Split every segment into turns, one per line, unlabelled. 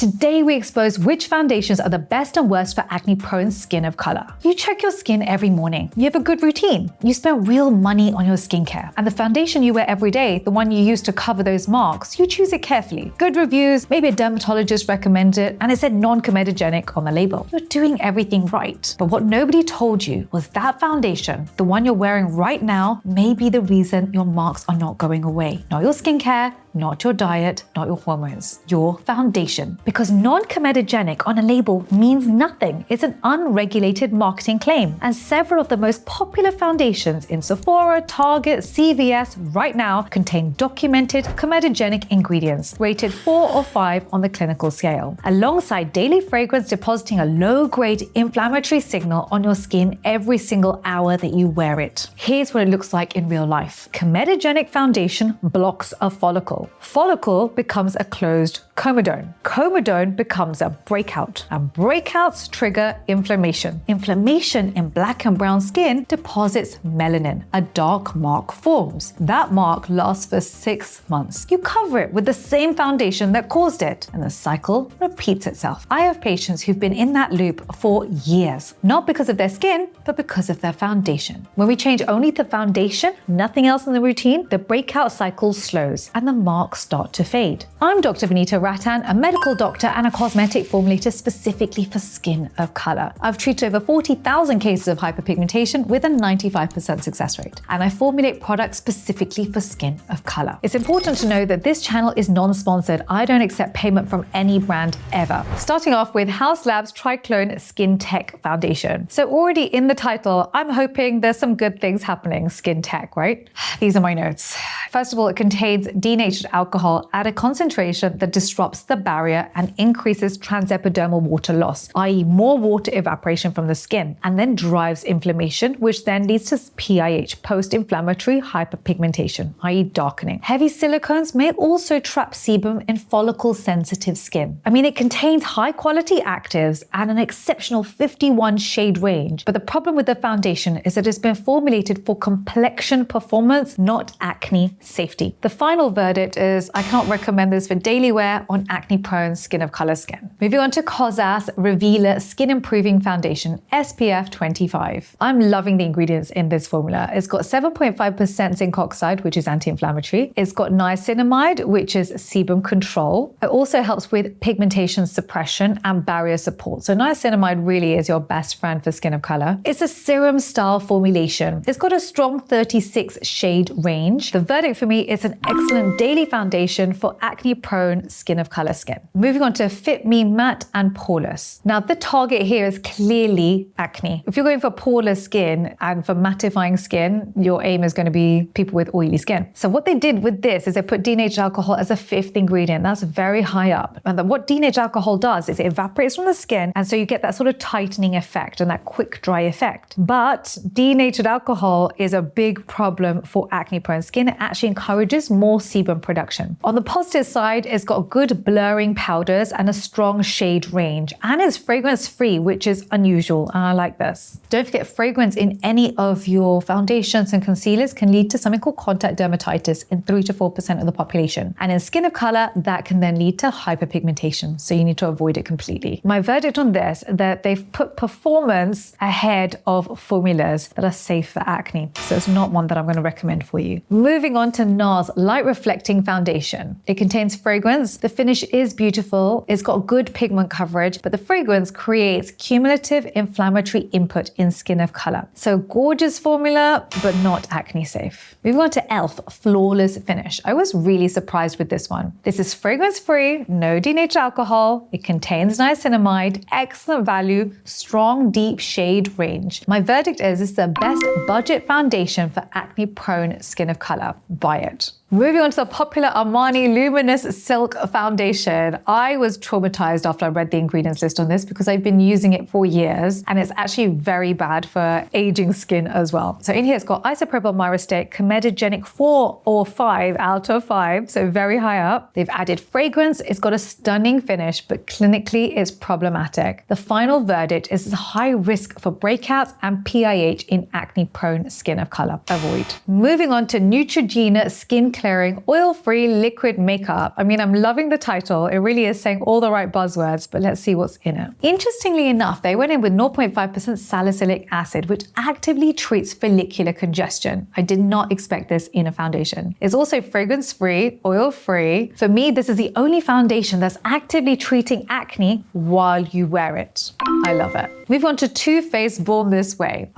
Today we expose which foundations are the best and worst for acne-prone skin of color. You check your skin every morning. You have a good routine. You spend real money on your skincare. And the foundation you wear every day, the one you use to cover those marks, you choose it carefully. Good reviews, maybe a dermatologist recommended it, and it said non-comedogenic on the label. You're doing everything right. But what nobody told you was that foundation, the one you're wearing right now, may be the reason your marks are not going away. Not your skincare, not your diet, not your hormones, your foundation. Because non-comedogenic on a label means nothing. It's an unregulated marketing claim. And several of the most popular foundations in Sephora, Target, CVS right now contain documented comedogenic ingredients, rated 4 or 5 on the clinical scale, alongside daily fragrance depositing a low-grade inflammatory signal on your skin every single hour that you wear it. Here's what it looks like in real life. Comedogenic foundation blocks a follicle. Follicle becomes a closed comedone. Comedone becomes a breakout. And breakouts trigger inflammation. Inflammation in black and brown skin deposits melanin. A dark mark forms. That mark lasts for 6 months. You cover it with the same foundation that caused it, and the cycle repeats itself. I have patients who've been in that loop for years, not because of their skin, but because of their foundation. When we change only the foundation, nothing else in the routine, the breakout cycle slows and the marks start to fade. I'm Dr. Vanita Rattan, a medical doctor and a cosmetic formulator specifically for skin of color. I've treated over 40,000 cases of hyperpigmentation with a 95% success rate, and I formulate products specifically for skin of color. It's important to know that this channel is non-sponsored. I don't accept payment from any brand ever. Starting off with Haus Labs Triclone Skin Tech Foundation. So already in the title, I'm hoping there's some good things happening. Skin tech, right? These are my notes. First of all, it contains denatured alcohol at a concentration that disrupts the barrier and increases transepidermal water loss, i.e. more water evaporation from the skin, and then drives inflammation, which then leads to PIH, post-inflammatory hyperpigmentation, i.e. darkening. Heavy silicones may also trap sebum in follicle-sensitive skin. It contains high-quality actives and an exceptional 51 shade range, but the problem with the foundation is that it's been formulated for complexion performance, not acne safety. The final verdict is I cannot recommend this for daily wear on acne-prone skin of color skin. Moving on to Kosas Revealer Skin Improving Foundation SPF 25. I'm loving the ingredients in this formula. It's got 7.5% zinc oxide, which is anti-inflammatory. It's got niacinamide, which is sebum control. It also helps with pigmentation suppression and barrier support. So niacinamide really is your best friend for skin of color. It's a serum style formulation. It's got a strong 36 shade range. The verdict for me is an excellent daily foundation for acne-prone skin of color skin. Moving on to Fit Me Matte and Poreless. Now the target here is clearly acne. If you're going for poreless skin and for mattifying skin, your aim is going to be people with oily skin. So what they did with this is they put denatured alcohol as a 5th ingredient. That's very high up. And then what denatured alcohol does is it evaporates from the skin, and so you get that sort of tightening effect and that quick dry effect. But denatured alcohol is a big problem for acne-prone skin. It actually encourages more sebum production. On the positive side, it's got good blurring powders and a strong shade range, and it's fragrance-free, which is unusual, and I like this. Don't forget, fragrance in any of your foundations and concealers can lead to something called contact dermatitis in 3 to 4% of the population. And in skin of color, that can then lead to hyperpigmentation, so you need to avoid it completely. My verdict on this, that they've put performance ahead of formulas that are safe for acne, so it's not one that I'm going to recommend for you. Moving on to NARS Light Reflecting Foundation. It contains fragrance. The finish is beautiful. It's got good pigment coverage, but the fragrance creates cumulative inflammatory input in skin of color. So gorgeous formula, but not acne safe. Moving on to e.l.f. Flawless Finish. I was really surprised with this one. This is fragrance-free, no denatured alcohol. It contains niacinamide, excellent value, strong deep shade range. My verdict is it's the best budget foundation for acne-prone skin of color. Buy it. Moving on to the popular Armani Luminous Silk Foundation. I was traumatized after I read the ingredients list on this because I've been using it for years, and it's actually very bad for aging skin as well. So in here it's got isopropyl myristate, comedogenic 4 or 5 out of 5, so very high up. They've added fragrance. It's got a stunning finish, but clinically it's problematic. The final verdict is high risk for breakouts and PIH in acne-prone skin of color. Avoid. Moving on to Neutrogena Skin SkinClearing Oil-Free Liquid Makeup. I mean, I'm loving the title. It really is saying all the right buzzwords, but let's see what's in it. Interestingly enough, they went in with 0.5% salicylic acid, which actively treats follicular congestion. I did not expect this in a foundation. It's also fragrance-free, oil-free. For me, this is the only foundation that's actively treating acne while you wear it. I love it. Move on to Too Faced Born This Way.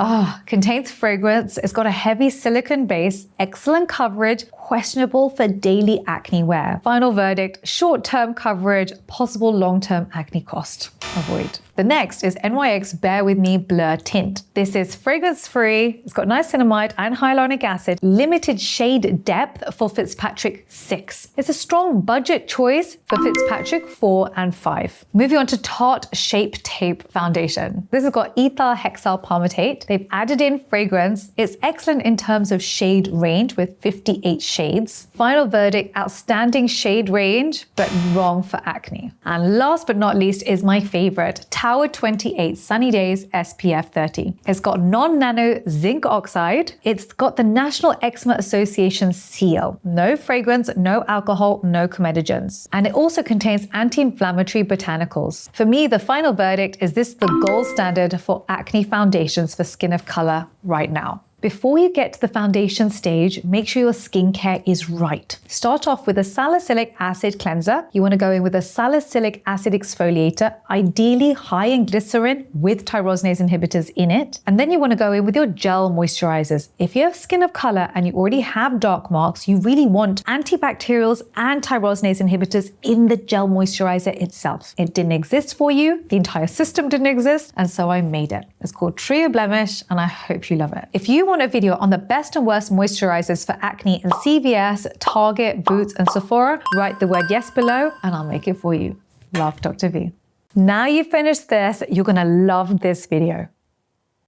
Contains fragrance. It's got a heavy silicone base, excellent coverage, questionable for daily acne wear. Final verdict, short-term coverage, possible long-term acne cost. Avoid. The next is NYX Bear With Me Blur Tint. This is fragrance-free, it's got niacinamide and hyaluronic acid, limited shade depth for Fitzpatrick 6. It's a strong budget choice for Fitzpatrick 4 and 5. Moving on to Tarte Shape Tape Foundation. This has got ethyl hexyl palmitate. They've added in fragrance. It's excellent in terms of shade range with 58 shades. Final verdict, outstanding shade range, but wrong for acne. And last but not least is my favorite, Tower 28 SunnyDays SPF 30. It's got non-nano zinc oxide. It's got the National Eczema Association seal. No fragrance, no alcohol, no comedogens. And it also contains anti-inflammatory botanicals. For me, the final verdict is this the gold standard for acne foundations for skin of color right now. Before you get to the foundation stage, make sure your skincare is right. Start off with a salicylic acid cleanser. You want to go in with a salicylic acid exfoliator, ideally high in glycerin with tyrosinase inhibitors in it. And then you want to go in with your gel moisturizers. If you have skin of color and you already have dark marks, you really want antibacterials and tyrosinase inhibitors in the gel moisturizer itself. It didn't exist for you. The entire system didn't exist. And so I made it. It's called Trio Blemish, and I hope you love it. If you want a video on the best and worst moisturizers for acne in CVS, Target, Boots, and Sephora, write the word yes below and I'll make it for you. Love, Dr. V. Now you've finished this, you're gonna love this video.